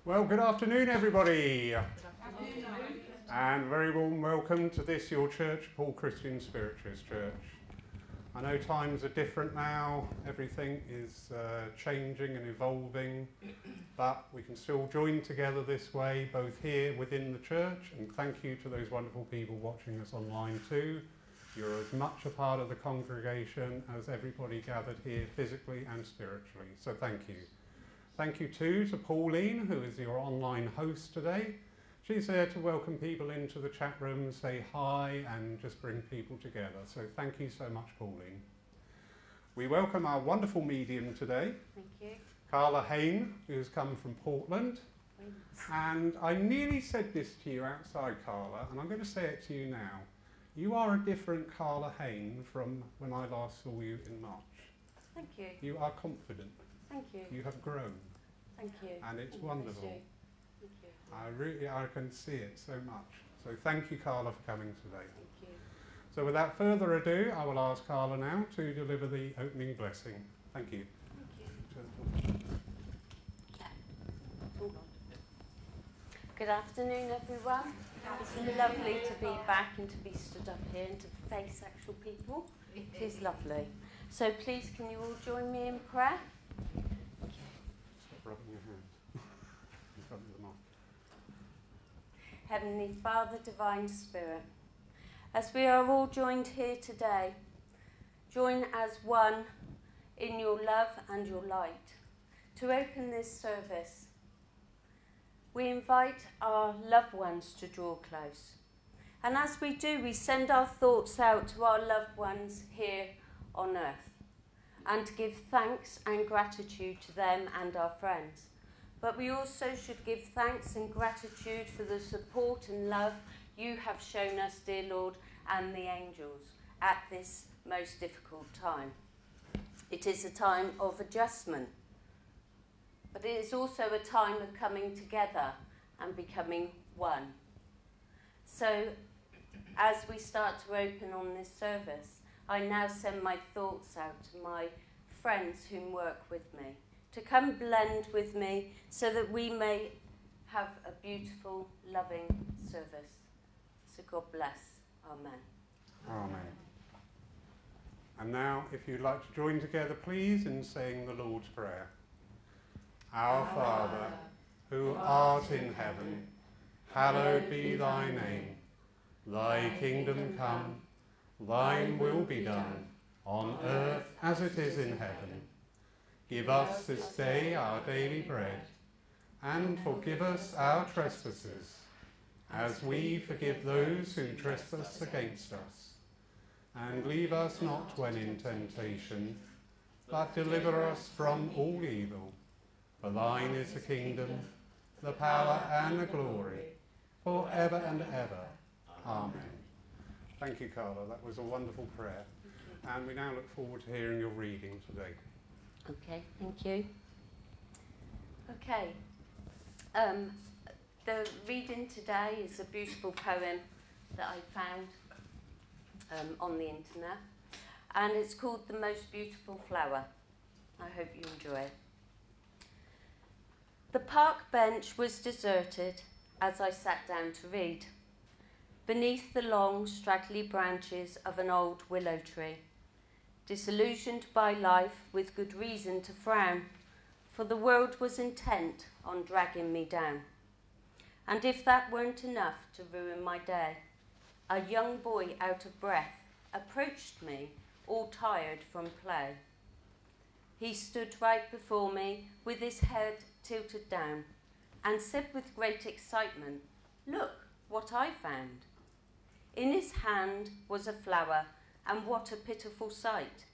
Well, good afternoon, everybody. And very warm welcome to this, your church, Paul Christian Spiritualist Church. I know times are different now, everything is changing and evolving, but we can still join together this way, both here within the church, and thank you to those wonderful people watching us online too. You're as much a part of the congregation as everybody gathered here physically and spiritually, so thank you. Thank you too to Pauline, who is your online host today. She's there to welcome people into the chat room, say hi, and just bring people together. So thank you so much, Pauline. We welcome our wonderful medium today. Thank you. Karla Hain, who's come from Portland. And I nearly said this to you outside, Karla, and I'm going to say it to you now. You are a different Karla Hain from when I last saw you in March. Thank you. You are confident. Thank you. You have grown. Thank you. And it's wonderful. Thank you. I can see it so much. So thank you, Karla, for coming today. Thank you. So without further ado, I will ask Karla now to deliver the opening blessing. Thank you. Thank you. Good afternoon, everyone. It's lovely to be back and to be stood up here and to face actual people. It is lovely. So please, can you all join me in prayer? Stop rubbing your hands in front of the mic. Heavenly Father, Divine Spirit, as we are all joined here today, join as one in your love and your light to open this service. We invite our loved ones to draw close. And as we do, we send our thoughts out to our loved ones here on earth and give thanks and gratitude to them and our friends. But we also should give thanks and gratitude for the support and love you have shown us, dear Lord, and the angels at this most difficult time. It is a time of adjustment, but it is also a time of coming together and becoming one. So, as we start to open on this service, I now send my thoughts out to my friends who work with me, to come blend with me so that we may have a beautiful, loving service. So God bless. Amen. Amen. And now, if you'd like to join together, please, in saying the Lord's Prayer. Our Father, who art in heaven, hallowed be thy name. Thy kingdom come, thine will be done, on earth as it is in heaven. Give us this day our daily bread, and forgive us our trespasses, as we forgive those who trespass against us. And leave us not when in temptation, but deliver us from all evil. For thine is the kingdom, the power and the glory, for ever and ever. Amen. Thank you, Karla. That was a wonderful prayer. And we now look forward to hearing your reading today. Okay, thank you. Okay. The reading today is a beautiful poem that I found on the internet, and it's called The Most Beautiful Flower. I hope you enjoy it. The park bench was deserted as I sat down to read, beneath the long, straggly branches of an old willow tree, disillusioned by life with good reason to frown, for the world was intent on dragging me down. And if that weren't enough to ruin my day, a young boy out of breath approached me, all tired from play. He stood right before me with his head tilted down and said with great excitement, "Look what I found." In his hand was a flower, and what a pitiful sight,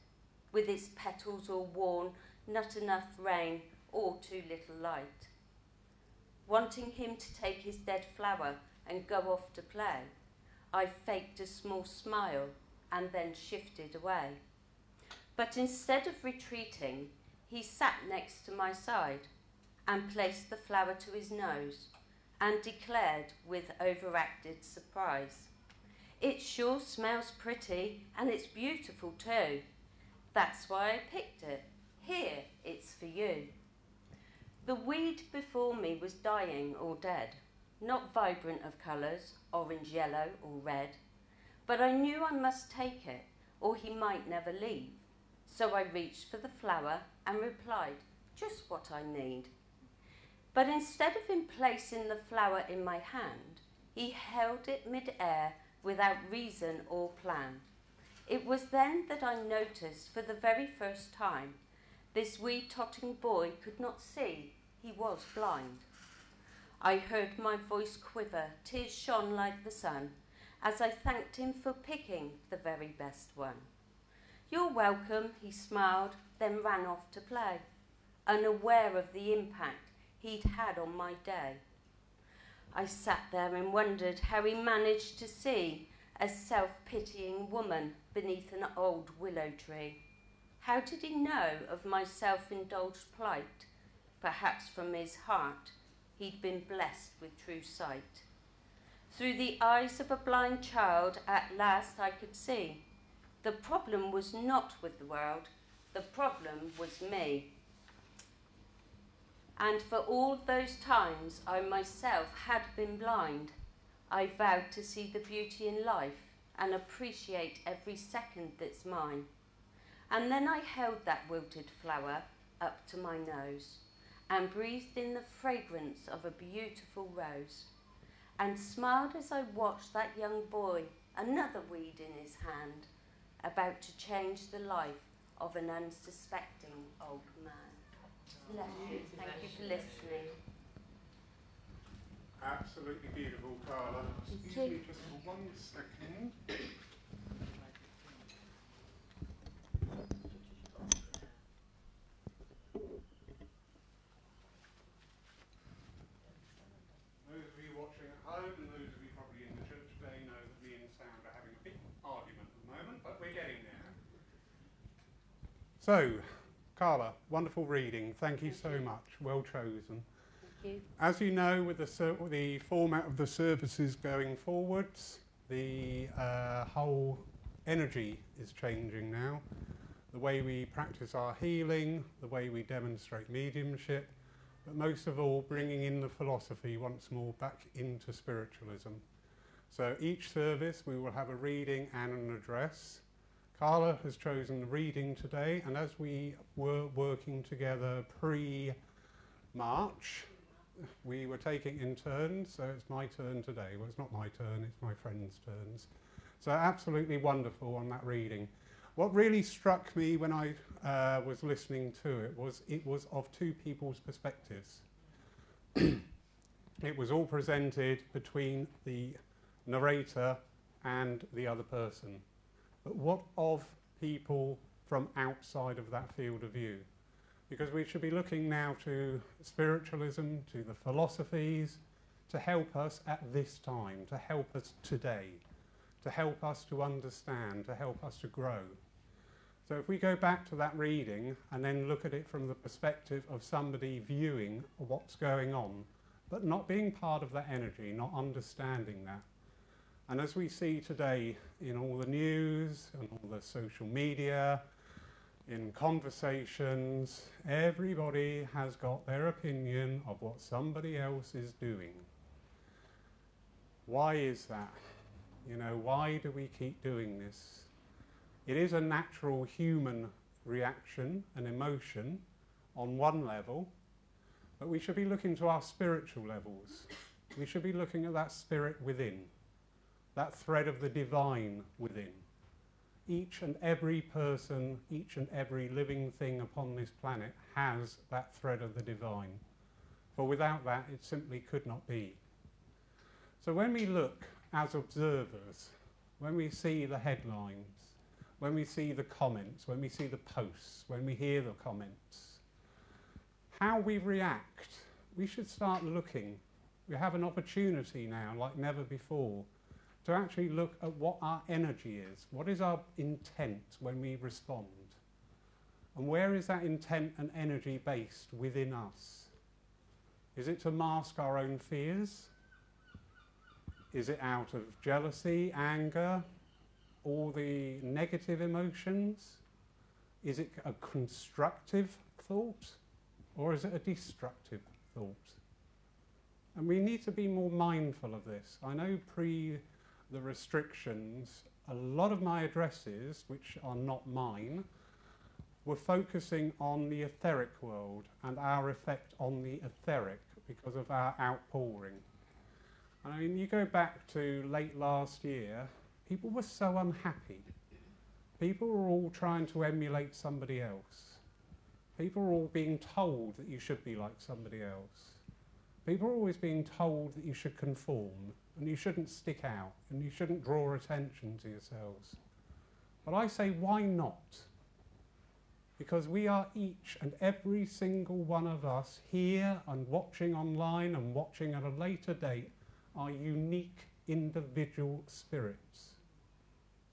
with its petals all worn, not enough rain or too little light. Wanting him to take his dead flower and go off to play, I faked a small smile and then shifted away. But instead of retreating, he sat next to my side and placed the flower to his nose and declared with overacted surprise, "It sure smells pretty and it's beautiful too. That's why I picked it. Here, it's for you." The weed before me was dying or dead, not vibrant of colours, orange, yellow or red, but I knew I must take it or he might never leave. So I reached for the flower and replied, just what I need. But instead of him placing the flower in my hand, he held it mid-air without reason or plan. It was then that I noticed for the very first time this wee totting boy could not see, he was blind. I heard my voice quiver, tears shone like the sun, as I thanked him for picking the very best one. You're welcome, he smiled, then ran off to play, unaware of the impact he'd had on my day. I sat there and wondered how he managed to see a self-pitying woman beneath an old willow tree. How did he know of my self-indulged plight? Perhaps from his heart he'd been blessed with true sight. Through the eyes of a blind child at last I could see. The problem was not with the world, the problem was me. And for all those times I myself had been blind, I vowed to see the beauty in life and appreciate every second that's mine. And then I held that wilted flower up to my nose and breathed in the fragrance of a beautiful rose and smiled as I watched that young boy, another weed in his hand, about to change the life of an unsuspecting old man. Bless you. Thank you for listening. Absolutely beautiful, Karla. Excuse me just for 1 second. Those of you watching at home and those of you probably in the church today know that me and Sam are having a big argument at the moment, but we're getting there. So, Karla, wonderful reading. Thank you so much. Well chosen. Thank you. As you know, with the format of the services going forwards, the whole energy is changing now. The way we practice our healing, the way we demonstrate mediumship, but most of all bringing in the philosophy once more back into spiritualism. So each service we will have a reading and an address. Karla has chosen the reading today, and as we were working together pre-March, we were taking in turns, so it's my turn today. Well, it's not my turn, it's my friend's turns. So absolutely wonderful on that reading. What really struck me when I was listening to it was of two people's perspectives. It was all presented between the narrator and the other person. But what of people from outside of that field of view? Because we should be looking now to spiritualism, to the philosophies, to help us at this time, to help us today, to help us to understand, to help us to grow. So if we go back to that reading and then look at it from the perspective of somebody viewing what's going on, but not being part of that energy, not understanding that. And as we see today in all the news and all the social media, in conversations, everybody has got their opinion of what somebody else is doing. Why is that? You know, why do we keep doing this? It is a natural human reaction and emotion on one level, but we should be looking to our spiritual levels. We should be looking at that spirit within, that thread of the divine within. Each and every person, each and every living thing upon this planet has that thread of the divine. For without that, it simply could not be. So when we look as observers, when we see the headlines, when we see the comments, when we see the posts, when we hear the comments, how we react, we should start looking. We have an opportunity now, like never before, to actually look at what our energy is. What is our intent when we respond? And where is that intent and energy based within us? Is it to mask our own fears? Is it out of jealousy, anger, all the negative emotions? Is it a constructive thought? Or is it a destructive thought? And we need to be more mindful of this. I know pre the restrictions, a lot of my addresses, which are not mine, were focusing on the etheric world and our effect on the etheric because of our outpouring. I mean, you go back to late last year, people were so unhappy. People were all trying to emulate somebody else. People were all being told that you should be like somebody else. People are always being told that you should conform and you shouldn't stick out and you shouldn't draw attention to yourselves. But I say, why not? Because we are each and every single one of us here and watching online and watching at a later date are unique individual spirits.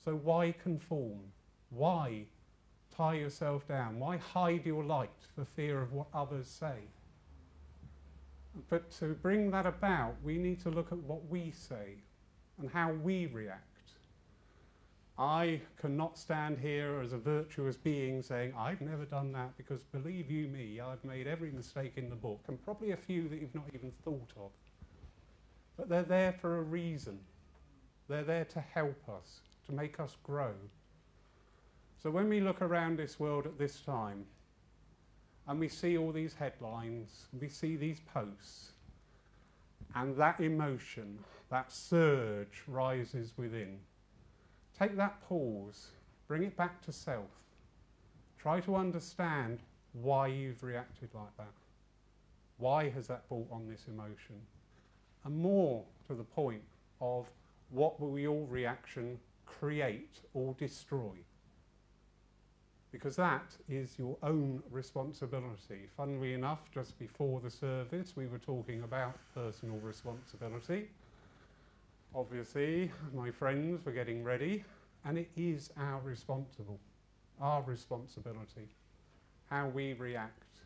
So why conform? Why tie yourself down? Why hide your light for fear of what others say? But to bring that about, we need to look at what we say and how we react. I cannot stand here as a virtuous being saying, I've never done that, because believe you me, I've made every mistake in the book, and probably a few that you've not even thought of. But they're there for a reason. They're there to help us, to make us grow. So when we look around this world at this time, and we see all these headlines, we see these posts, and that emotion, that surge rises within. Take that pause, bring it back to self. Try to understand why you've reacted like that. Why has that brought on this emotion? And more to the point of, what will your reaction create or destroy? Because that is your own responsibility. Funnily enough, just before the service, we were talking about personal responsibility. Obviously, my friends were getting ready, and it is our responsibility, how we react.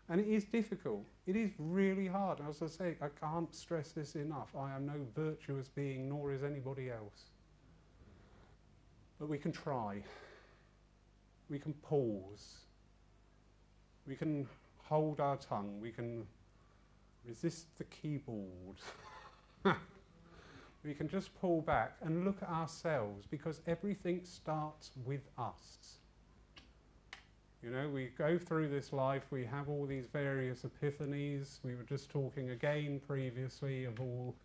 And it is difficult. It is really hard. As I say, I can't stress this enough. I am no virtuous being, nor is anybody else. But we can try. We can pause. We can hold our tongue. We can resist the keyboard. We can just pull back and look at ourselves, because everything starts with us. You know, we go through this life, we have all these various epiphanies. We were just talking again previously of all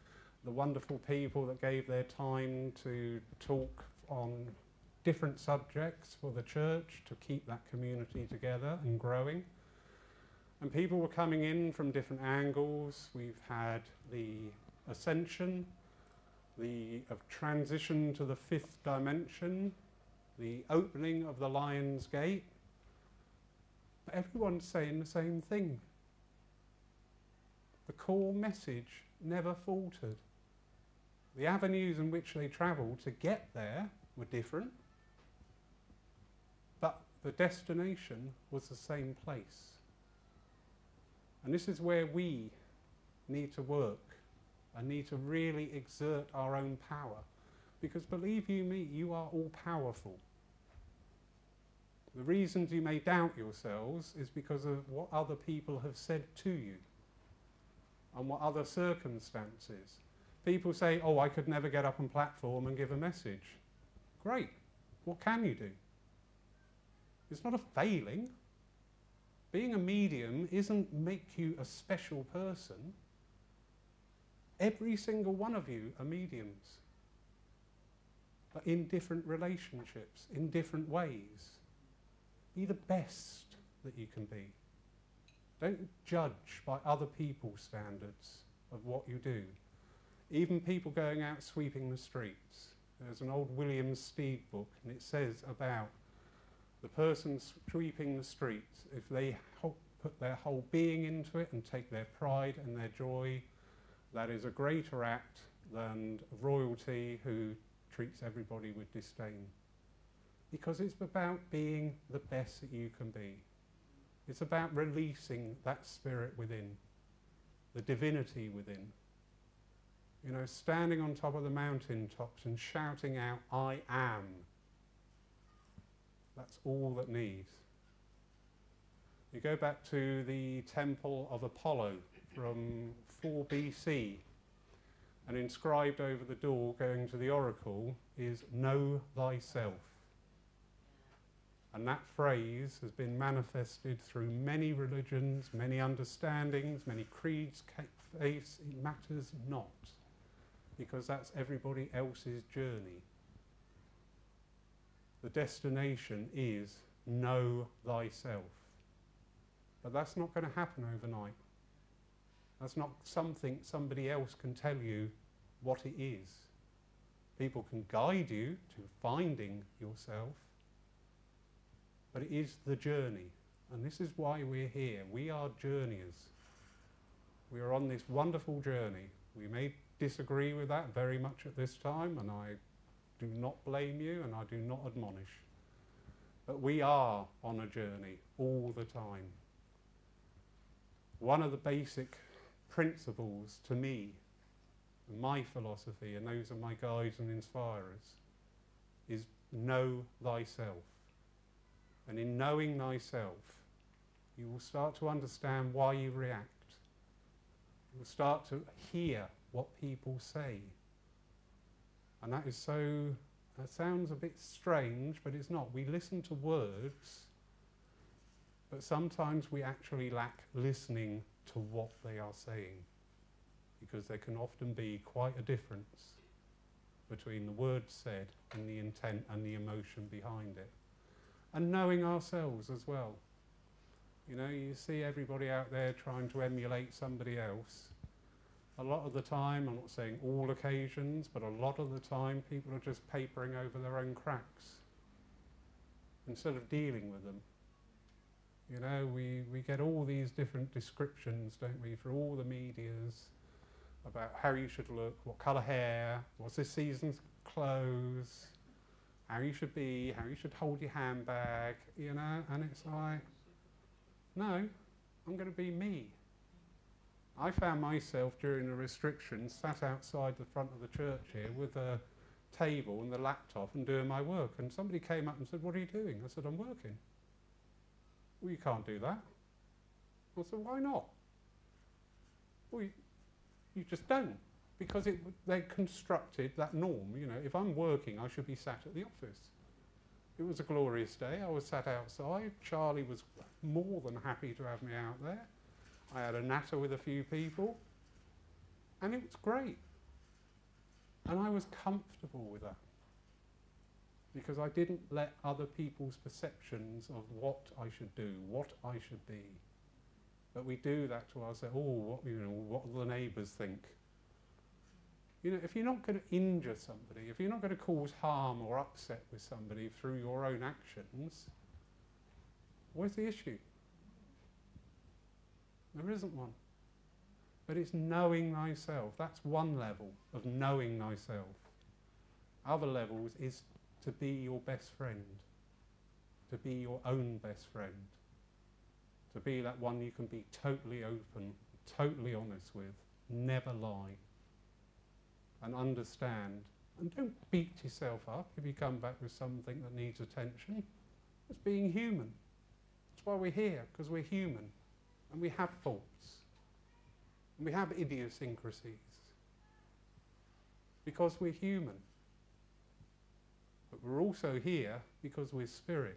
the wonderful people that gave their time to talk on different subjects for the church to keep that community together and growing. And people were coming in from different angles. We've had the ascension, the transition to the fifth dimension, the opening of the Lion's Gate. But everyone's saying the same thing. The core message never faltered. The avenues in which they travelled to get there were different, but the destination was the same place. And this is where we need to work and need to really exert our own power. Because believe you me, you are all powerful. The reasons you may doubt yourselves is because of what other people have said to you and what other circumstances. People say, oh, I could never get up on platform and give a message. Great. What can you do? It's not a failing. Being a medium isn't make you a special person. Every single one of you are mediums, but in different relationships, in different ways. Be the best that you can be. Don't judge by other people's standards of what you do. Even people going out sweeping the streets. There's an old William Steed book, and it says about the person sweeping the streets, if they put their whole being into it and take their pride and their joy, that is a greater act than royalty who treats everybody with disdain. Because it's about being the best that you can be. It's about releasing that spirit within, the divinity within. You know, standing on top of the mountain tops and shouting out, I am. That's all that needs. You go back to the temple of Apollo from 4 BC, and inscribed over the door going to the oracle is "Know thyself." And that phrase has been manifested through many religions, many understandings, many creeds, faiths. It matters not, because that's everybody else's journey. The destination is know thyself. But that's not going to happen overnight. That's not something somebody else can tell you what it is. People can guide you to finding yourself, but it is the journey. And this is why we're here. We are journeyers. We are on this wonderful journey. We may disagree with that very much at this time, and I do not blame you and I do not admonish. But we are on a journey all the time. One of the basic principles to me, my philosophy, and those are my guides and inspirers, is know thyself. And in knowing thyself, you will start to understand why you react. You will start to hear what people say. And that sounds a bit strange, but it's not. We listen to words, but sometimes we actually lack listening to what they are saying, because there can often be quite a difference between the words said and the intent and the emotion behind it. And knowing ourselves as well. You know, you see everybody out there trying to emulate somebody else. A lot of the time, I'm not saying all occasions, but a lot of the time people are just papering over their own cracks instead of dealing with them. You know, we get all these different descriptions, don't we, for all the medias about how you should look, what colour hair, what's this season's clothes, how you should be, how you should hold your handbag, you know, and it's like, no, I'm going to be me. I found myself during the restrictions sat outside the front of the church here with a table and the laptop and doing my work, and somebody came up and said, "What are you doing?" I said, "I'm working." "Well, you can't do that." I said, "Why not?" "Well, you just don't, because they constructed that norm. You know, if I'm working, I should be sat at the office." It was a glorious day. I was sat outside. Charlie was more than happy to have me out there. I had a natter with a few people, and it was great. And I was comfortable with that, because I didn't let other people's perceptions of what I should do, what I should be. But we do that to ourselves. Oh, what will the neighbours think? You know, if you're not going to injure somebody, if you're not going to cause harm or upset with somebody through your own actions, where's the issue? There isn't one. But it's knowing thyself. That's one level of knowing thyself. Other levels is to be your best friend, to be your own best friend, to be that one you can be totally open, totally honest with, never lie, and understand. And don't beat yourself up if you come back with something that needs attention. It's being human. That's why we're here, because we're human. And we have faults. And we have idiosyncrasies. Because we're human. But we're also here because we're spirit.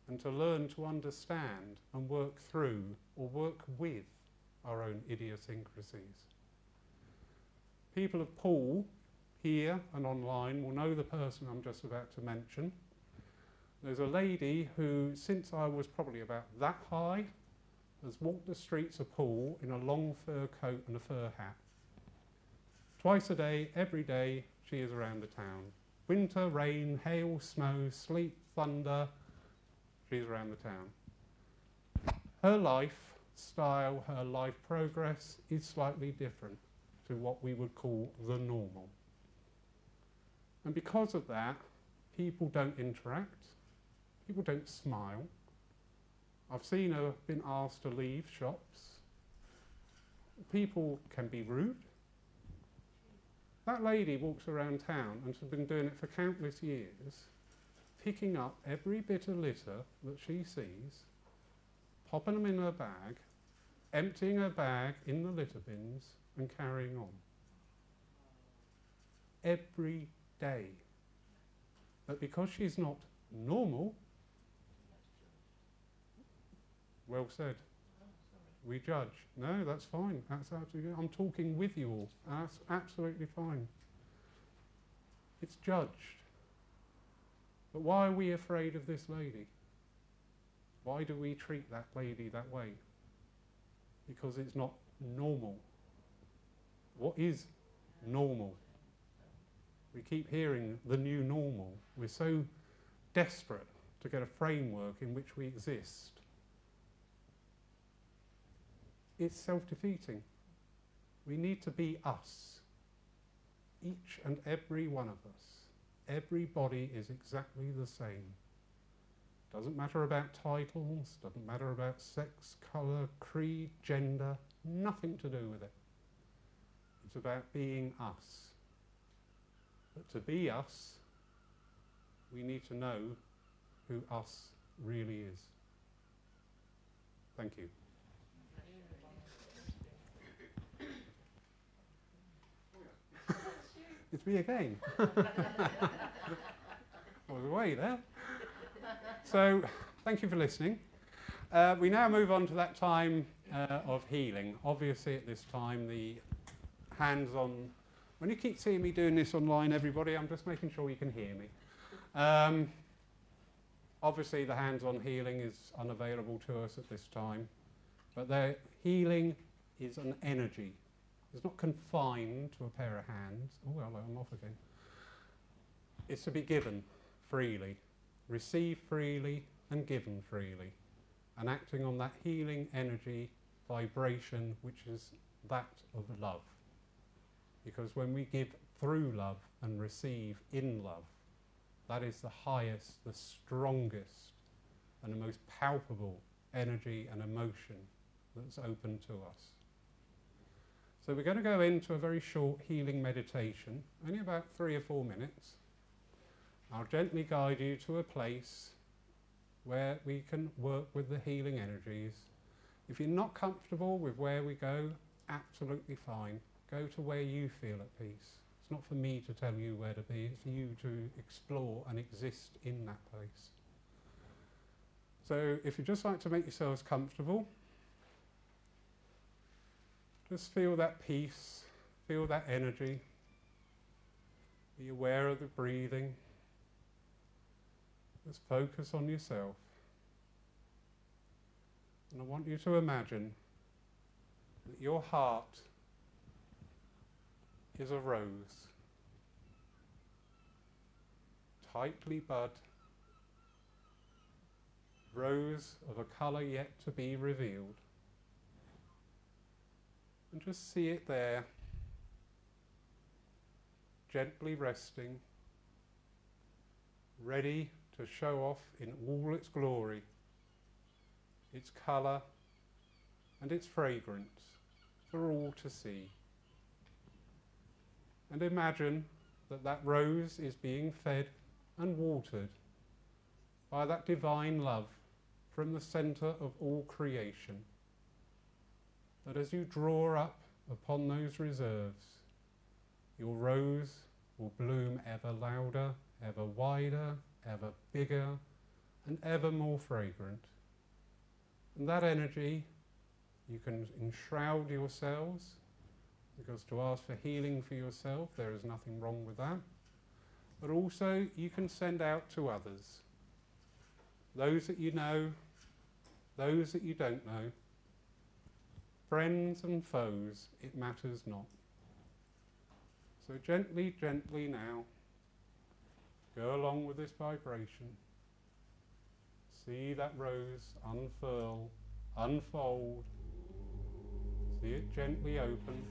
And to learn to understand and work through or work with our own idiosyncrasies. People of Paul, here and online, will know the person I'm just about to mention. There's a lady who, since I was probably about that high, has walked the streets of Poole in a long fur coat and a fur hat. Twice a day, every day, she is around the town. Winter, rain, hail, snow, sleet, thunder, she's around the town. Her lifestyle, her life progress is slightly different to what we would call the normal. And because of that, people don't interact, people don't smile. I've seen her been asked to leave shops. People can be rude. That lady walks around town and has been doing it for countless years, picking up every bit of litter that she sees popping them in her bag, emptying her bag in the litter bins and carrying on. Every day. But because she's not normal, well said, we judge. No, that's fine. That's absolutely. I'm talking with you all. That's absolutely fine. It's judged. But why are we afraid of this lady? Why do we treat that lady that way? Because it's not normal. What is normal? We keep hearing the new normal. We're so desperate to get a framework in which we exist. It's self-defeating. We need to be us. Each and every one of us. Everybody is exactly the same. Doesn't matter about titles, doesn't matter about sex, colour, creed, gender, nothing to do with it. It's about being us. But to be us, we need to know who us really is. Thank you. It's me again. I was away there. So, thank you for listening. We now move on to that time of healing. Obviously, at this time, the hands-on. When you keep seeing me doing this online, everybody, I'm just making sure you can hear me. Obviously, the hands-on healing is unavailable to us at this time, but the healing is an energy. It's not confined to a pair of hands. Oh, well, I'm off again. It's to be given freely, received freely, and given freely, and acting on that healing energy vibration, which is that of love. Because when we give through love and receive in love, that is the highest, the strongest, and the most palpable energy and emotion that's open to us. So we're going to go into a very short healing meditation, only about 3 or 4 minutes. I'll gently guide you to a place where we can work with the healing energies. If you're not comfortable with where we go, absolutely fine. Go to where you feel at peace. It's not for me to tell you where to be, it's for you to explore and exist in that place. So if you'd just like to make yourselves comfortable, just feel that peace, feel that energy. Be aware of the breathing. Just focus on yourself. And I want you to imagine that your heart is a rose, tightly bud, rose of a colour yet to be revealed. And just see it there, gently resting, ready to show off in all its glory, its colour and its fragrance for all to see. And imagine that that rose is being fed and watered by that divine love from the centre of all creation. That as you draw up upon those reserves, your rose will bloom ever louder, ever wider, ever bigger, and ever more fragrant. And that energy, you can enshroud yourselves, because to ask for healing for yourself, there is nothing wrong with that. But also, you can send out to others. Those that you know, those that you don't know, friends and foes, it matters not. So gently, gently now, go along with this vibration. See that rose unfurl, unfold. See it gently open.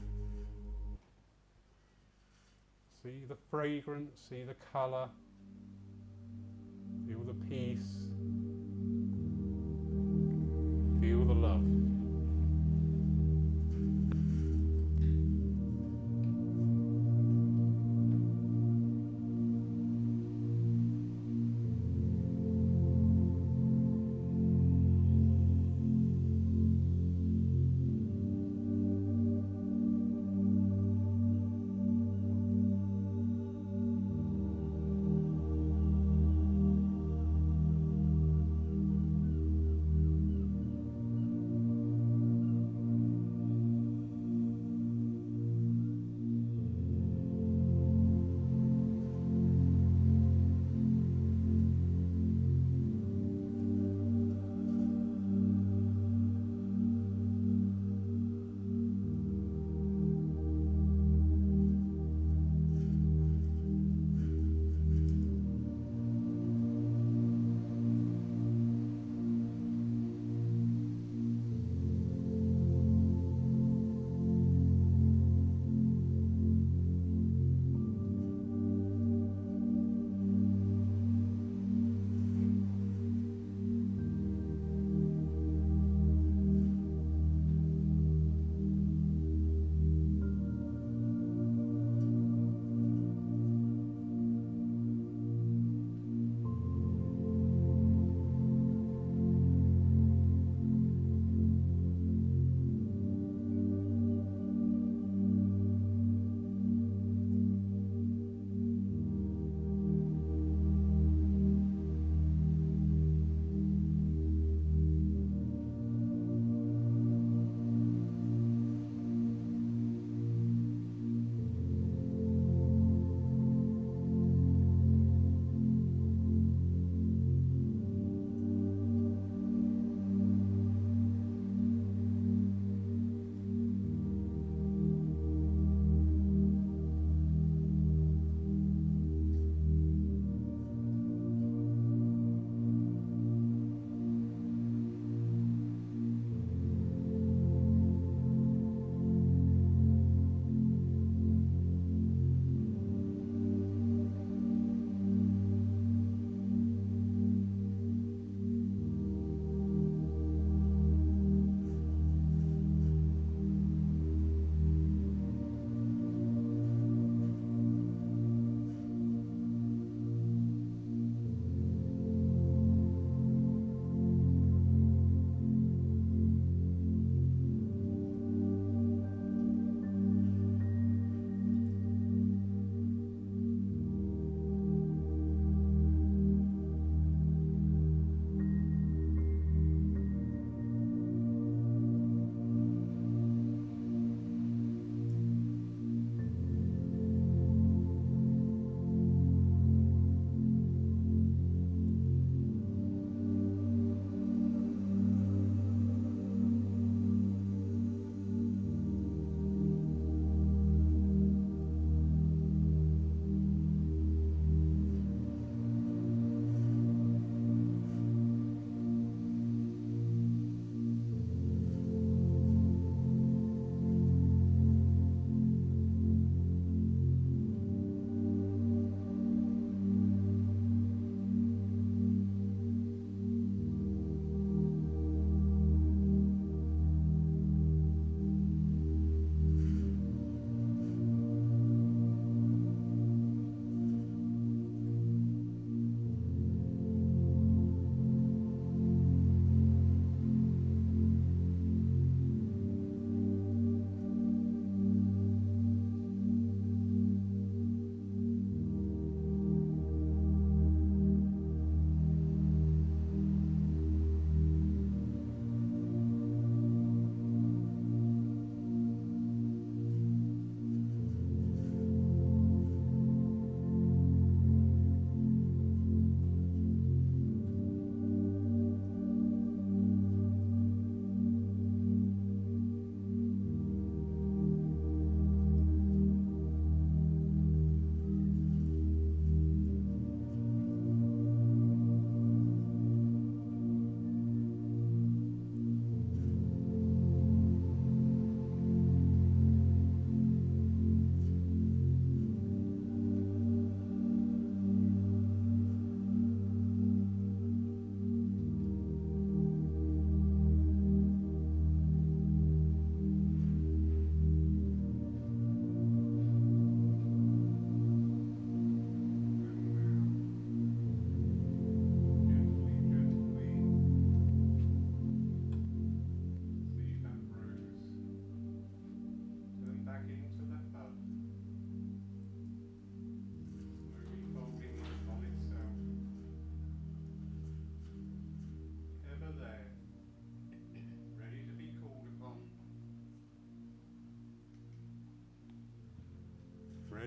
See the fragrance, see the colour, feel the peace, feel the love.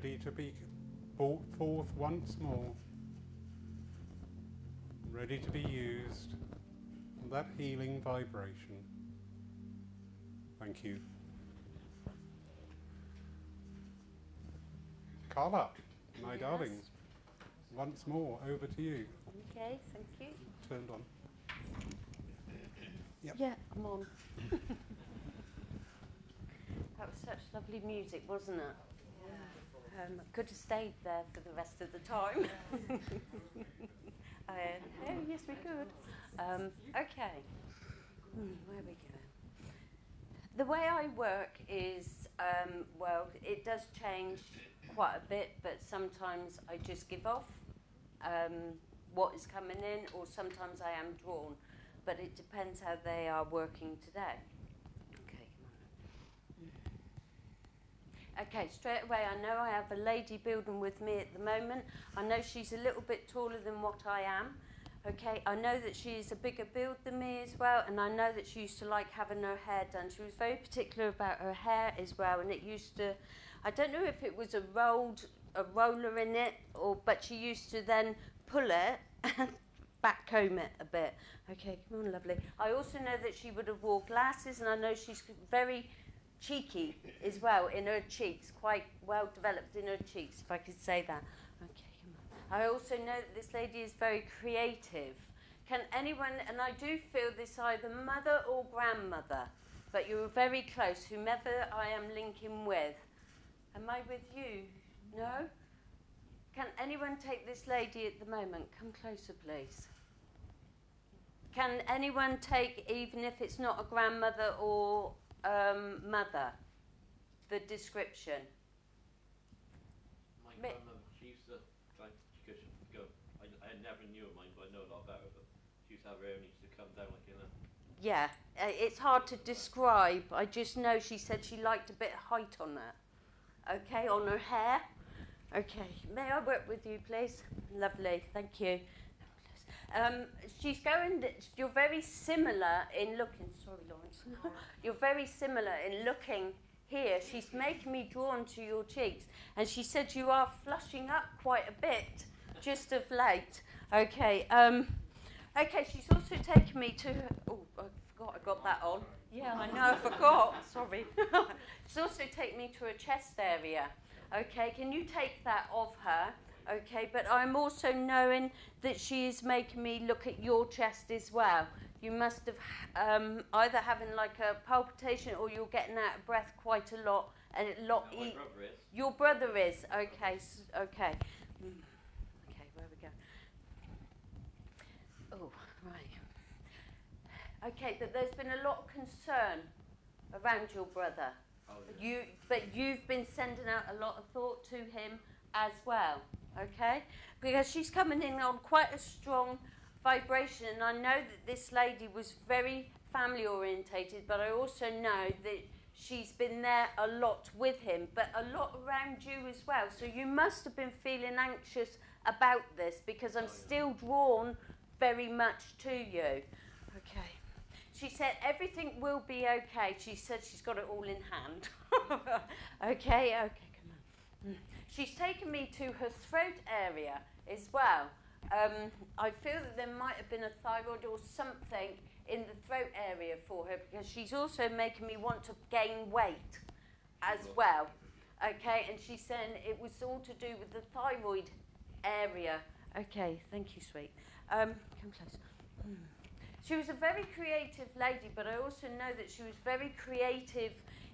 ready to be brought forth once more, ready to be used, that healing vibration. Thank you. Karla, my darling, once more, over to you. Okay, thank you. Turned on. Yep. Yeah, I'm on. That was such lovely music, wasn't it? I could have stayed there for the rest of the time. Oh, yes, we could. Okay. Where we go? The way I work is, well, it does change quite a bit, but sometimes I just give off what is coming in, or sometimes I am drawn. But it depends how they are working today. Okay, come on. Okay, straight away, I know I have a lady building with me at the moment. I know she's a little bit taller than what I am. Okay, I know that she's a bigger build than me as well, and I know that she used to like having her hair done. She was very particular about her hair as well, and it used to, I don't know if it was a roller in it, but she used to then pull it and back comb it a bit. Okay, come on, lovely. I also know that she would have wore glasses, and I know she's very cheeky as well in her cheeks, quite well developed in her cheeks, if I could say that. Okay, come on. I also know that this lady is very creative. Can anyone, and I do feel this either mother or grandmother, but you're very close, whomever I am linking with. Am I with you? No? Can anyone take this lady at the moment? Come closer, please. Can anyone take, even if it's not a grandmother or mother, the description? My grandmother, she used to, like, she could go, I never knew of mine, but I know a lot about her, but she used to have her hair and used to come down like, you know. Yeah, it's hard to describe. I just know she said she liked a bit of height on that. Okay, on her hair. Okay, may I work with you, please? Lovely, thank you. She's going, you're very similar in looking, sorry Lawrence, you're very similar in looking here. She's making me drawn to your cheeks, and she said you are flushing up quite a bit, just of late. Okay, okay, she's also taken me to, oh, I forgot I got that on. Yeah, I know, I forgot, sorry. She's also taken me to her chest area. Okay, can you take that off her? Okay, but I'm also knowing that she is making me look at your chest as well. You must have either having like a palpitation, or you're getting out of breath quite a lot. And a lot. No, my brother is. Your brother is. Okay, okay. Okay, where we go? Oh, right. Okay, but there's been a lot of concern around your brother. Oh, yeah. But you've been sending out a lot of thought to him as well. Okay, because she's coming in on quite a strong vibration, and I know that this lady was very family orientated, but I also know that she's been there a lot with him, but a lot around you as well. So you must have been feeling anxious about this, because I'm still drawn very much to you. Okay. She said everything will be okay. She said she's got it all in hand. Okay, come on. She's taken me to her throat area as well. I feel that there might have been a thyroid or something in the throat area for her, because she's also making me want to gain weight as well. Okay, and she's saying it was all to do with the thyroid area. Okay, thank you, sweet. Come close. She was a very creative lady, but I also know that she was very creative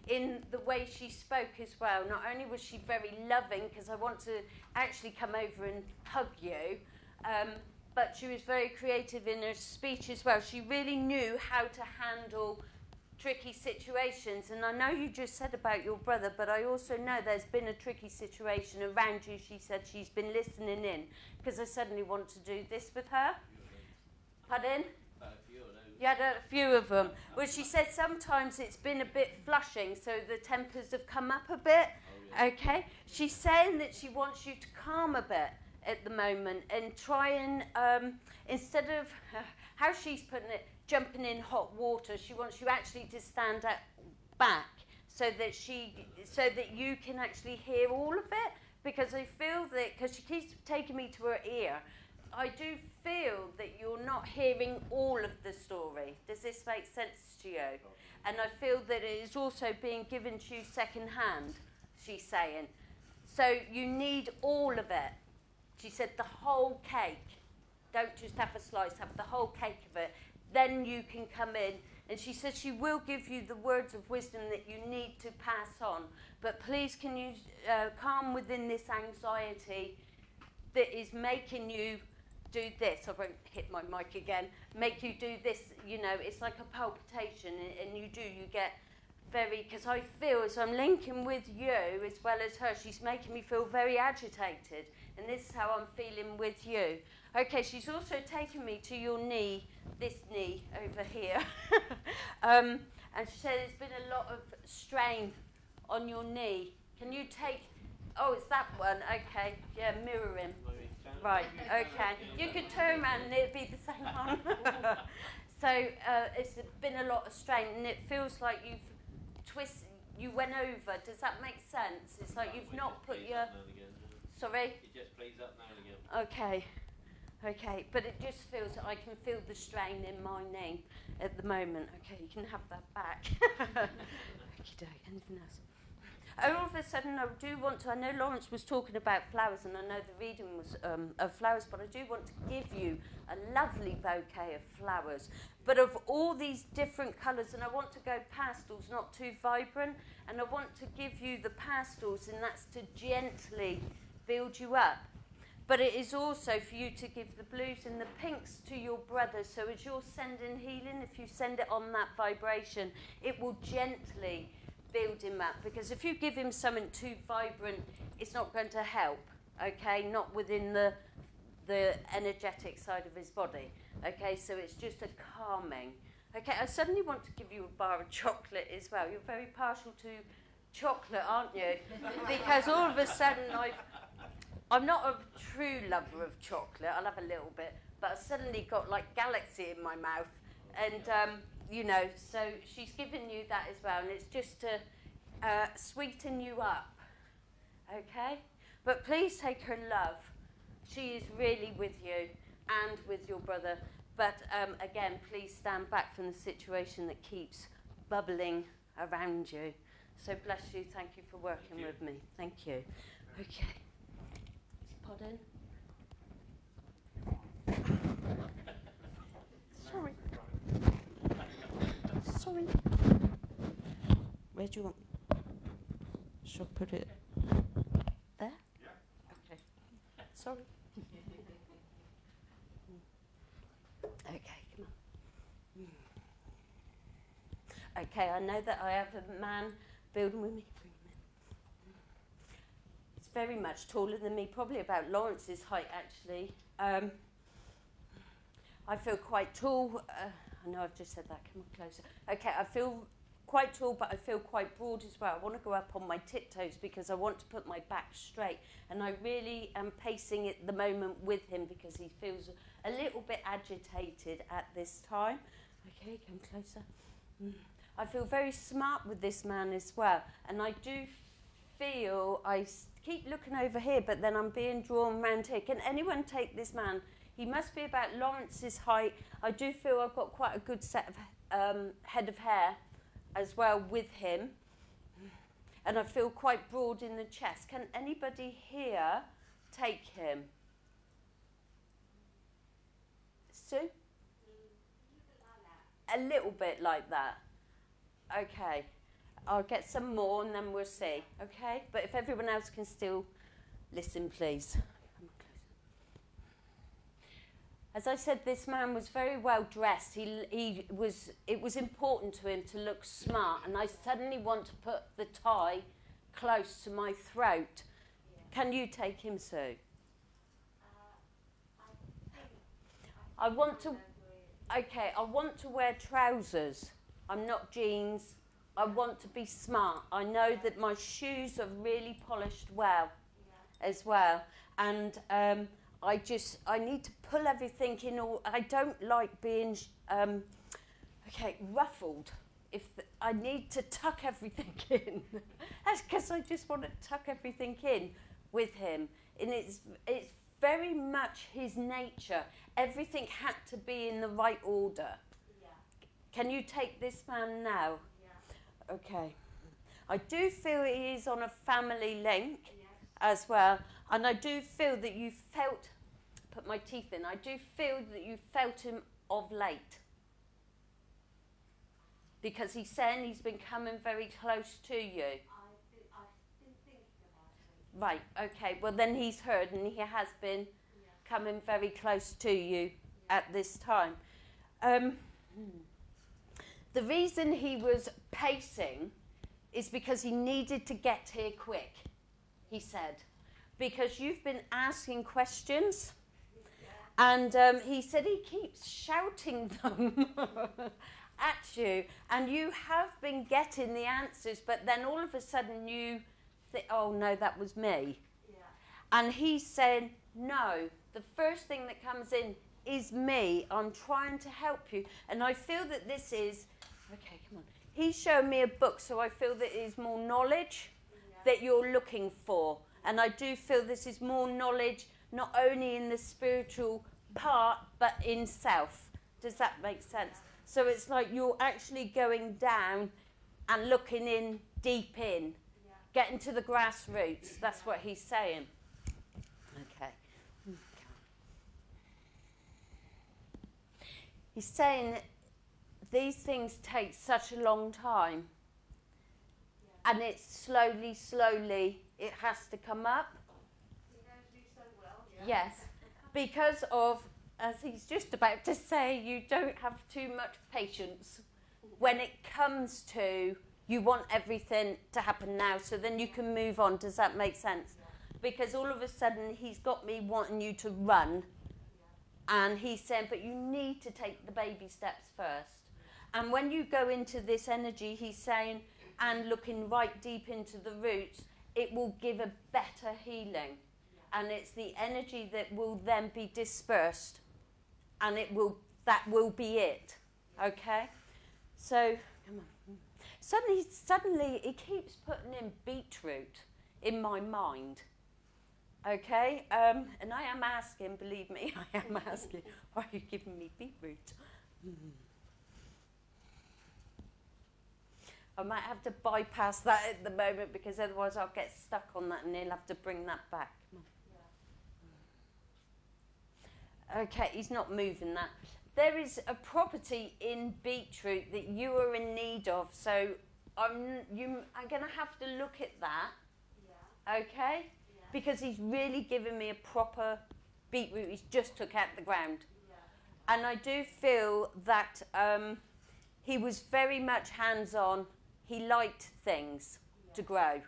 in the way she spoke as well. Not only was she very loving, because I want to actually come over and hug you, but she was very creative in her speech as well. She really knew how to handle tricky situations. And I know you just said about your brother, but I also know there's been a tricky situation around you. She said she's been listening in, because I suddenly want to do this with her. Pardon? You had a few of them. Well, she said sometimes it's been a bit flushing, so the tempers have come up a bit. Okay? She's saying that she wants you to calm a bit at the moment and try and, instead of, how she's putting it, jumping in hot water, she wants you actually to stand back so that you can actually hear all of it, because I feel that, because she keeps taking me to her ear, I do feel that you're not hearing all of the story. Does this make sense to you? And I feel that it is also being given to you second hand, she's saying. So you need all of it. She said the whole cake. Don't just have a slice, have the whole cake of it. Then you can come in. And she said she will give you the words of wisdom that you need to pass on. But please can you calm within this anxiety that is making you do this. I won't hit my mic again. Make you do this, you know, it's like a palpitation. And you get very, because I feel as I'm linking with you as well as her, she's making me feel very agitated. And this is how I'm feeling with you. Okay, she's also taken me to your knee, this knee over here. And she said there's been a lot of strain on your knee. Can you take, oh, it's that one, okay, yeah, mirror him. Right, okay. You could turn around and it'd be the same one. So it's been a lot of strain and it feels like you've twisted, you went over. Does that make sense? It's like you've not put your, sorry? It just plays up now and again. Okay. Okay, but it just feels, I can feel the strain in my knee at the moment. Okay, you can have that back. Okay, anything else? All of a sudden, I do want to, I know Lawrence was talking about flowers, and I know the reading was of flowers, but I do want to give you a lovely bouquet of flowers, but of all these different colours, and I want to go pastels, not too vibrant, and I want to give you the pastels, and that's to gently build you up. But it is also for you to give the blues and the pinks to your brother. So as you're sending healing, if you send it on that vibration, it will gently build him up. Because if you give him something too vibrant, it's not going to help, okay? Not within the energetic side of his body, okay? So it's just a calming. Okay, I suddenly want to give you a bar of chocolate as well. You're very partial to chocolate, aren't you? Because all of a sudden I'm not a true lover of chocolate. I'll have a little bit, but I've suddenly got like galaxy in my mouth, and you know. So she's given you that as well, and it's just to sweeten you up, okay? But please take her love. She is really with you and with your brother. But again, please stand back from the situation that keeps bubbling around you. So bless you. Thank you for working with me. Thank you. Okay. Pardon? Sorry. Sorry. Where do you want? Shall I put it there? Yeah. Okay. Sorry. Okay, come on. Okay, I know that I have a man building with me. Very much taller than me, probably about Lawrence's height actually. I feel quite tall. I know I've just said that, come on closer. Okay, I feel quite tall, but I feel quite broad as well. I want to go up on my tiptoes because I want to put my back straight. And I really am pacing at the moment with him because he feels a little bit agitated at this time. Okay, come closer. I feel very smart with this man as well. And I do feel, I keep looking over here, but then I'm being drawn round here. Can anyone take this man? He must be about Lawrence's height. I do feel I've got quite a good set of head of hair as well with him. And I feel quite broad in the chest. Can anybody here take him? Sue? A little bit like that. Okay. I'll get some more and then we'll see, okay? But if everyone else can still listen, please. As I said, this man was very well dressed. It was important to him to look smart, and I suddenly want to put the tie close to my throat. Yeah. Can you take him, Sue? I want to wear trousers. I'm not jeans. I want to be smart. I know that my shoes are really polished well, as well. And I need to pull everything in. I don't like being, ruffled. I need to tuck everything in. That's because I just want to tuck everything in with him. And it's very much his nature. Everything had to be in the right order. Yeah. Can you take this man now? Yeah. Okay. I do feel he is on a family link Yes. as well. And I do feel that you felt, put my teeth in, I do feel that you felt him of late. Because he's saying he's been coming very close to you. I've been thinking about it. Right, okay. Well, then he's heard and he has been coming very close to you at this time. The reason he was pacing is because he needed to get here quick, he said. Because you've been asking questions. And he said he keeps shouting them at you. And you have been getting the answers, but then all of a sudden you think, oh, no, that was me. Yeah. And he's saying, no, the first thing that comes in is me. I'm trying to help you. And I feel that this is, okay, come on. He's shown me a book, so I feel that it is more knowledge that you're looking for. And I do feel this is more knowledge, not only in the spiritual part, but in self. Does that make sense? So it's like you're actually going down and looking in, deep in, getting to the grassroots. That's what he's saying. Okay. He's saying these things take such a long time. And it's slowly, it has to come up. He knows me so well. Yeah. Yes. Because of, as he's just about to say, you don't have too much patience. When it comes to, you want everything to happen now, so then you can move on. Does that make sense? Because all of a sudden, he's got me wanting you to run. And he's saying, but you need to take the baby steps first. And when you go into this energy, he's saying, and looking right deep into the roots, it will give a better healing. And it's the energy that will then be dispersed. And that will be it. Okay? So, come on. Suddenly, he keeps putting in beetroot in my mind. Okay? And I am asking, believe me, I am asking, why are you giving me beetroot? I might have to bypass that at the moment because otherwise I'll get stuck on that and he'll have to bring that back. Okay, he's not moving that. There is a property in beetroot that you are in need of, so I'm going to have to look at that, okay? Because he's really given me a proper beetroot he's just took out the ground. And I do feel that he was very much hands-on. He liked things to grow.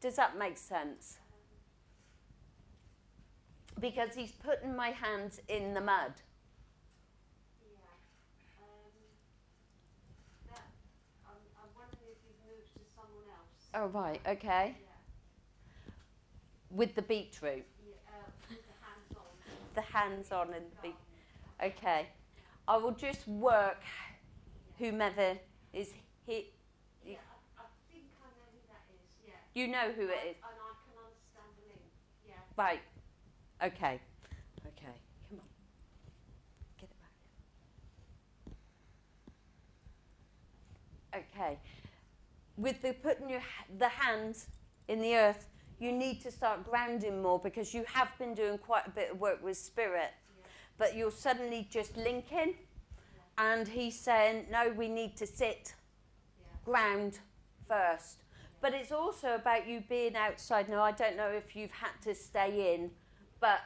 Does that make sense? Because he's putting my hands in the mud. I'm wondering if he's moved to someone else. Oh, right, okay. With the beetroot. With the hands-on. The hands-on and the beetroot. Okay. I will just work whomever is he. Yeah, I think I know who that is, yeah. You know who it is? And I can understand the link, yeah. Right. Okay. Okay. Come on. Get it back. Okay. With the putting the hands in the earth, you need to start grounding more because you have been doing quite a bit of work with spirit. But you're suddenly just linking. And he's saying, no, we need to sit, ground first. But it's also about you being outside. Now, I don't know if you've had to stay in, but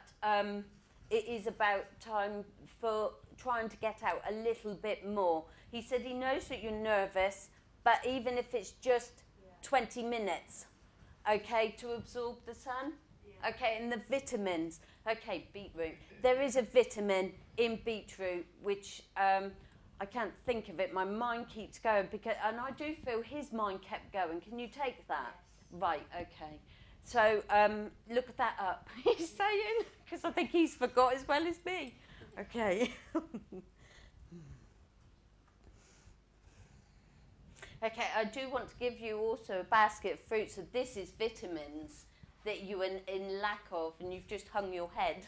it is about time for trying to get out a little bit more. He said he knows that you're nervous, but even if it's just 20 minutes, okay, to absorb the sun, okay, and the vitamins. Okay, beetroot. There is a vitamin in beetroot which I can't think of it. My mind keeps going and I do feel his mind kept going. Can you take that? Yes. Right. Okay. So look that up. He's saying because I think he's forgot as well as me. Okay. Okay. I do want to give you also a basket of fruit. So this is vitamins. that you are in lack of and you've just hung your head,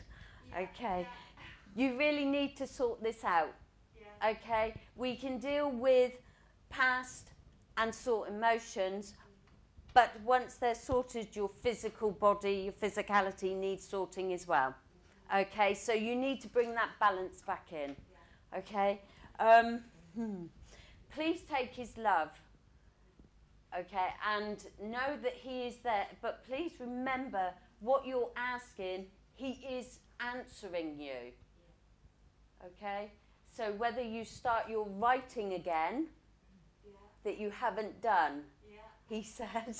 okay? You really need to sort this out, okay? We can deal with past and sort emotions, but once they're sorted, your physical body, your physicality needs sorting as well, okay? So you need to bring that balance back in, okay? Please take his love, okay, and know that he is there, but please remember what you're asking, he is answering you, okay? So whether you start your writing again, that you haven't done, he said,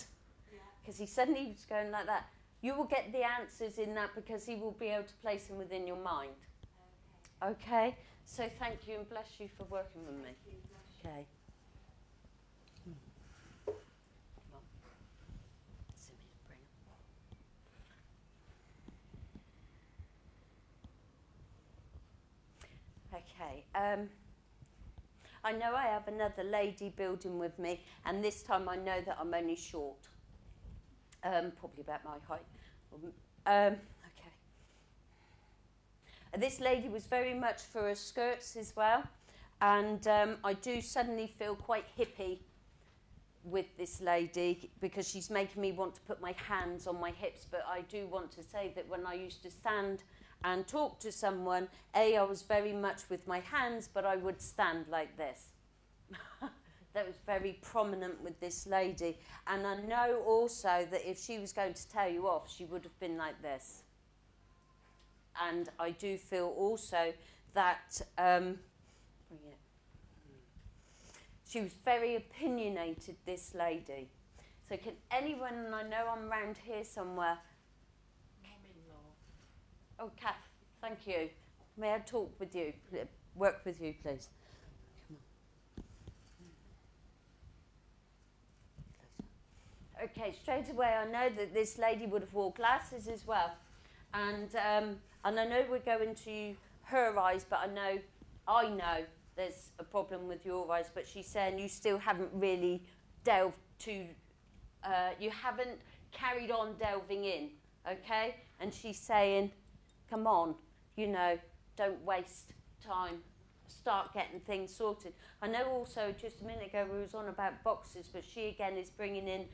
because he suddenly was going like that, you will get the answers in that because he will be able to place them within your mind, okay? So thank you and bless you for working with me. Okay. Okay. I know I have another lady building with me, and this time I know that I'm only short. Probably about my height. Okay. This lady was very much for her skirts as well, and I do suddenly feel quite hippie with this lady because she's making me want to put my hands on my hips, but I do want to say that when I used to stand and talk to someone, I was very much with my hands, but I would stand like this. That was very prominent with this lady, and I know also that if she was going to tell you off, she would have been like this. And I do feel also that she was very opinionated, this lady. So can anyone, and I know I'm around here somewhere. Mum-in-law. Oh, Kath, thank you. May I talk with you, work with you, please? Okay, straight away I know that this lady would have wore glasses as well. And I know we're going to her eyes, but I know there's a problem with your eyes, but she's saying you still haven't really delved to, you haven't carried on delving in, okay? And she's saying, come on, you know, don't waste time, start getting things sorted. I know also just a minute ago we was on about boxes, but she again is bringing in,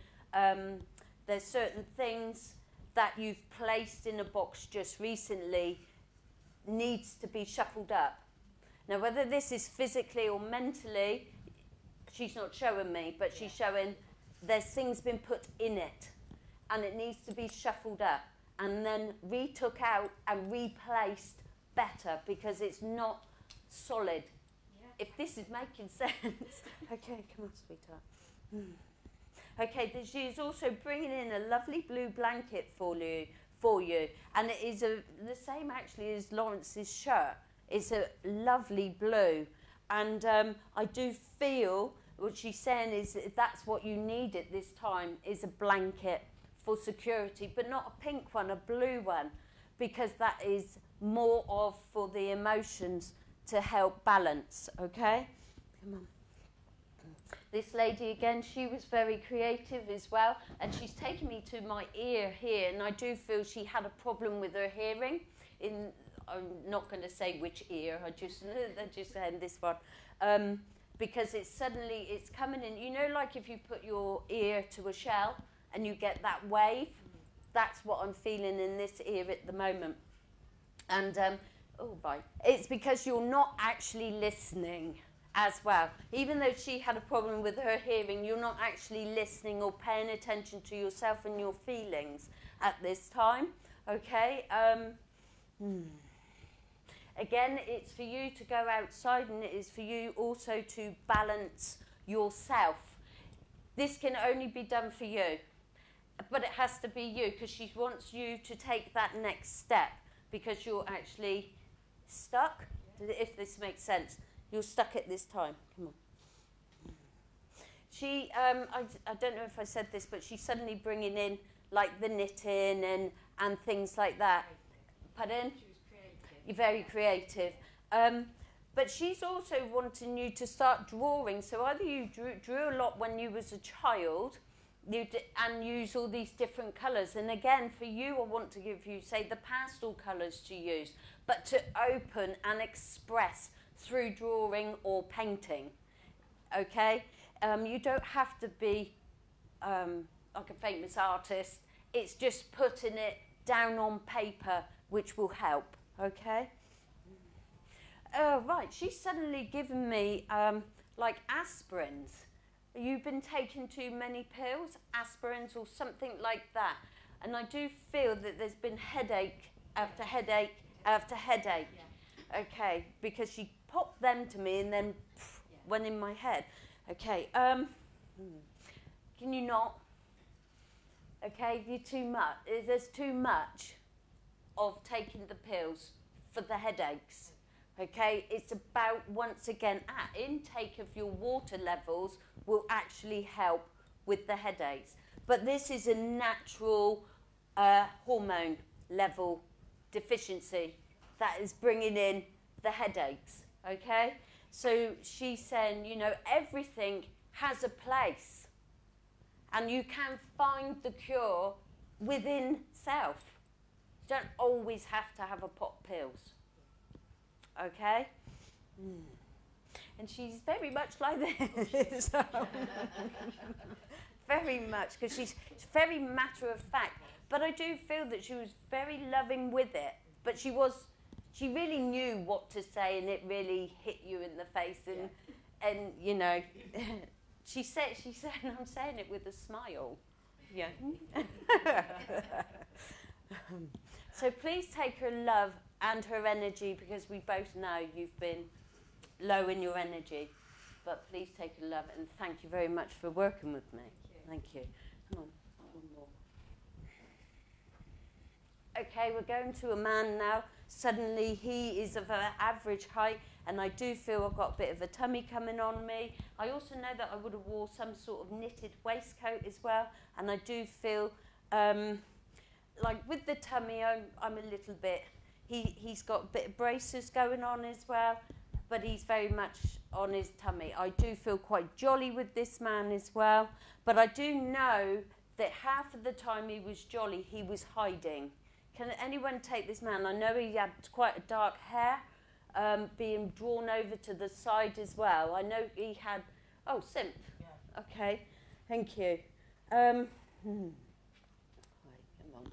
there's certain things that you've placed in a box just recently needs to be shuffled up. Now, whether this is physically or mentally, she's not showing me, but she's showing there's things been put in it, and it needs to be shuffled up and then retook out and replaced better because it's not solid. Yeah. If this is making sense. Okay, come on, sweetheart. Okay, she's also bringing in a lovely blue blanket for you, and it is the same actually as Lawrence's shirt. It's a lovely blue, and I do feel what she's saying is that's what you need at this time is a blanket for security, but not a pink one, a blue one, because that is more of for the emotions to help balance, okay? Come on. This lady again, she was very creative as well, and she's taken me to my ear here, and I do feel she had a problem with her hearing. I'm not going to say which ear, they're just saying this one, because it's coming in, you know, like if you put your ear to a shell and you get that wave, that's what I'm feeling in this ear at the moment. And, oh right, it's because you're not actually listening as well. Even though she had a problem with her hearing, you're not actually listening or paying attention to yourself and your feelings at this time, okay? Again, it's for you to go outside, and it is for you also to balance yourself. This can only be done for you, but it has to be you because she wants you to take that next step because you're actually stuck, if this makes sense. You're stuck at this time. Come on. She, I don't know if I said this, but she's suddenly bringing in like the knitting and things like that. Pardon? You're very creative. But she's also wanting you to start drawing. So either you drew a lot when you was a child, and use all these different colours. And again, for you, I want to give you, say, the pastel colours to use, but to open and express through drawing or painting. Okay? You don't have to be like a famous artist. It's just putting it down on paper, which will help. Okay? Right, she's suddenly given me like aspirins. You've been taking too many pills, aspirins or something like that. And I do feel that there's been headache after headache after headache. Yeah. Okay, because she popped them to me and then went in my head. Okay, can you not? Okay, you're too much. There's too much of taking the pills for the headaches. Okay, it's about, once again, intake of your water levels will actually help with the headaches. But this is a natural hormone level deficiency that is bringing in the headaches, okay? So she's saying, you know, everything has a place and you can find the cure within self. You don't always have to have a pot pills. Okay? And she's very much like this. Very much, because she's very matter of fact. But I do feel that she was very loving with it. But she really knew what to say, and it really hit you in the face. And you know, she said, I'm saying it with a smile. Yeah. So please take her love and her energy, because we both know you've been low in your energy. But please take her love, and thank you very much for working with me. Thank you. Come on, one more. Okay, we're going to a man now. Suddenly he is of an average height, and I do feel I've got a bit of a tummy coming on me. I also know that I would have wore some sort of knitted waistcoat as well, and I do feel like with the tummy I'm a little bit, he's got a bit of braces going on as well, but he's very much on his tummy. I do feel quite jolly with this man as well, but I do know that half of the time he was jolly, he was hiding. Can anyone take this man? I know he had quite a dark hair, being drawn over to the side as well. I know he had, oh, Simp. Yeah. Okay, thank you. Right, come on.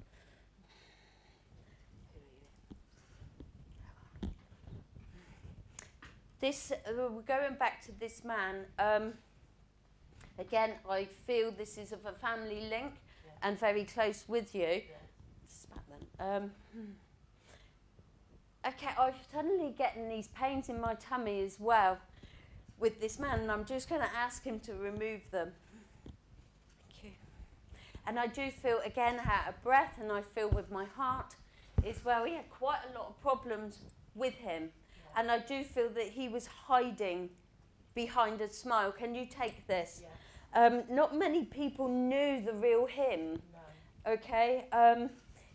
This, we're going back to this man. Again, I feel this is of a family link and very close with you. Spat them. Okay, I'm suddenly getting these pains in my tummy as well with this man, and I'm just going to ask him to remove them. Thank you. And I do feel, again, out of breath, and I feel with my heart as well. He had quite a lot of problems with him. And I do feel that he was hiding behind a smile. Can you take this? Yeah. Not many people knew the real him. No. Okay?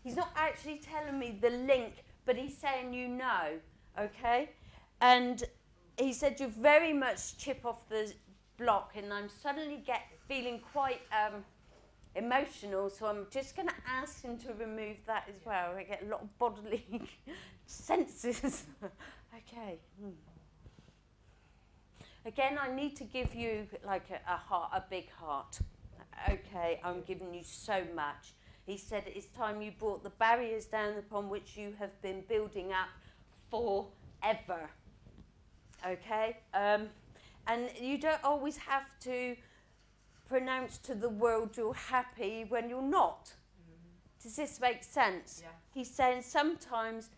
He's not actually telling me the link, but he's saying you know. Okay? And he said, you're very much chip off the block. And I'm suddenly feeling quite emotional. So I'm just going to ask him to remove that as well. I get a lot of bodily senses. Okay. Again, I need to give you like a big heart. Okay, I'm giving you so much. He said it's time you brought the barriers down upon which you have been building up forever. Okay? And you don't always have to pronounce to the world you're happy when you're not. Does this make sense? Yeah. He's saying sometimes,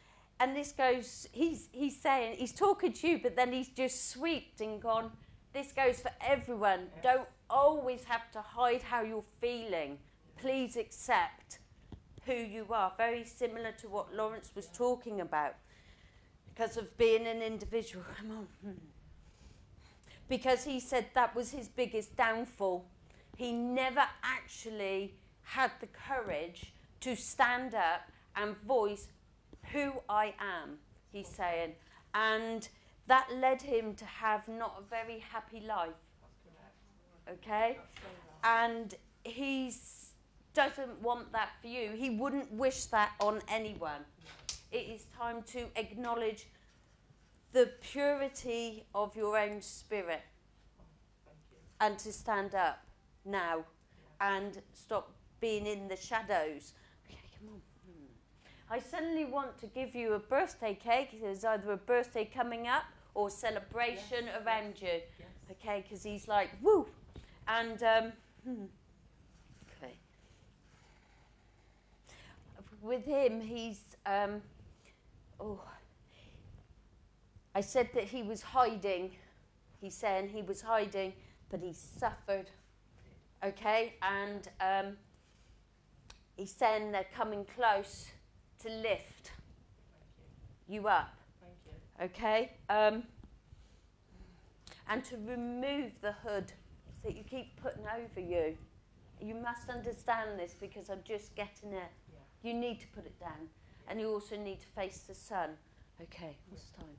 and this goes, he's saying, he's talking to you, but then he's just sweeped and gone, this goes for everyone. Yeah. Don't always have to hide how you're feeling. Please accept who you are. Very similar to what Lawrence was talking about, because of being an individual. Come on. Because he said that was his biggest downfall. He never actually had the courage to stand up and voice who I am, he's saying. And that led him to have not a very happy life. Okay? And doesn't want that for you. He wouldn't wish that on anyone. It is time to acknowledge the purity of your own spirit and to stand up now and stop being in the shadows. Okay, come on. I suddenly want to give you a birthday cake. There's either a birthday coming up or celebration around you. Yes. Okay, because he's like, woo. And, okay. With him, he's, I said that he was hiding. He's saying he was hiding, but he suffered. Okay, and he's saying they're coming close to lift you up. Thank you. Okay, and to remove the hood that you keep putting over you. You must understand this because I'm just getting it. Yeah. You need to put it down, and you also need to face the sun. Okay, what's time?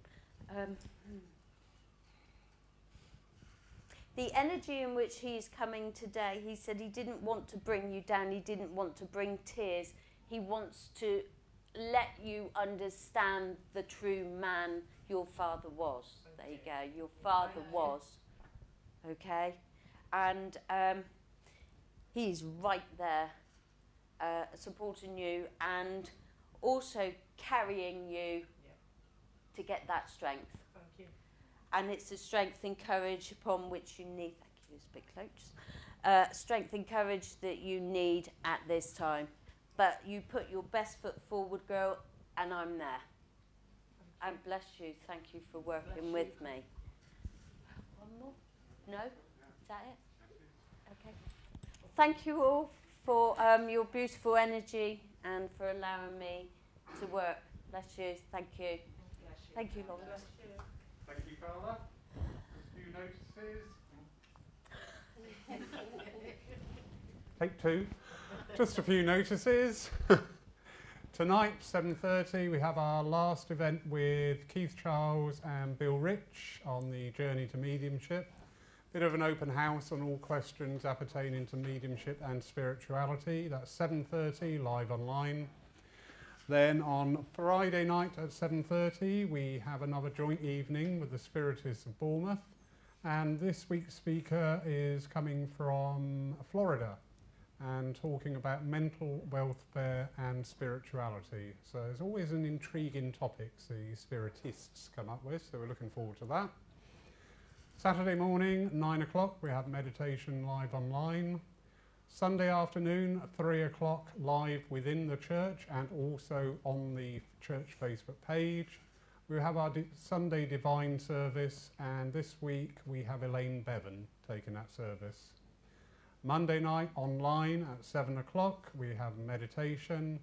The energy in which he is coming today, he said he didn't want to bring you down, he didn't want to bring tears. He wants to let you understand the true man your father was. There you go, your father was. Okay? And he's right there supporting you and also carrying you to get that strength. Thank you. And it's the strength and courage upon which you need, thank you, it's a bit close, strength and courage that you need at this time. But you put your best foot forward, girl, and I'm there. And bless you, thank you for working with me. One more? No? Is that it? Okay. Thank you all for your beautiful energy and for allowing me to work. Bless you, thank you. Bless you. Thank you, Lord. Bless you. Thank you, Karla. Just a few notices. Take two. Just a few notices. Tonight, 7:30, we have our last event with Keith Charles and Bill Rich on the journey to mediumship. Bit of an open house on all questions appertaining to mediumship and spirituality. That's 7:30, live online. Then on Friday night at 7:30, we have another joint evening with the Spiritists of Bournemouth. And this week's speaker is coming from Florida and talking about mental welfare and spirituality. So there's always an intriguing topics the Spiritists come up with, so we're looking forward to that. Saturday morning, 9 o'clock, we have meditation live online. Sunday afternoon, 3 o'clock, live within the church and also on the church Facebook page. We have our Sunday Divine service, and this week we have Elaine Bevan taking that service. Monday night, online at 7 o'clock, we have meditation.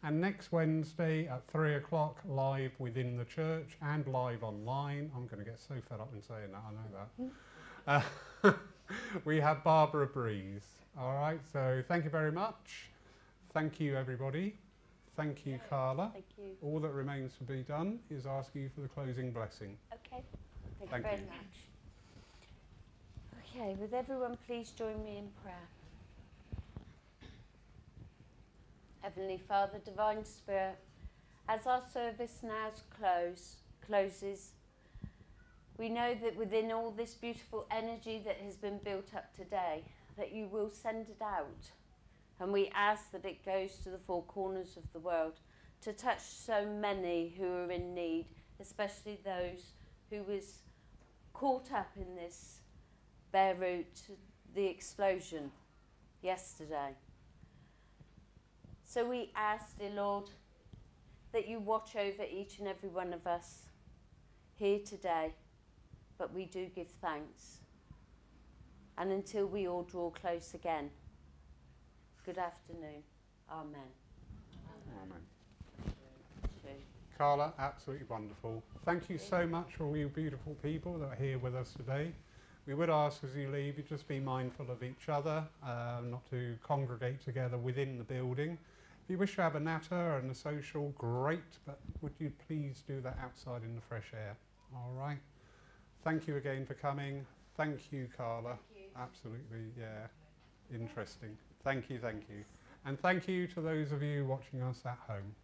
And next Wednesday at 3 o'clock, live within the church and live online. I'm going to get so fed up in saying that, I know that. We have Barbara Breeze. All right, so thank you very much. Thank you, everybody. Thank you, Karla. Thank you. All that remains to be done is ask you for the closing blessing. Okay, thank you Thank very you. much. Okay, would everyone please join me in prayer? Heavenly Father, Divine Spirit, as our service now closes, we know that within all this beautiful energy that has been built up today, that you will send it out. And we ask that it goes to the four corners of the world to touch so many who are in need, especially those who was caught up in this Beirut, the explosion yesterday. So we ask, dear Lord, that you watch over each and every one of us here today, but we do give thanks. And until we all draw close again, good afternoon. Amen. Amen. True. Karla, absolutely wonderful. Thank you so much for all you beautiful people that are here with us today. We would ask as you leave, you just be mindful of each other, not to congregate together within the building. If you wish to have a natter and a social, great, but would you please do that outside in the fresh air? All right. Thank you again for coming. Thank you, Karla. Thank you. Absolutely, yeah. Interesting. Thank you, thank you. And thank you to those of you watching us at home.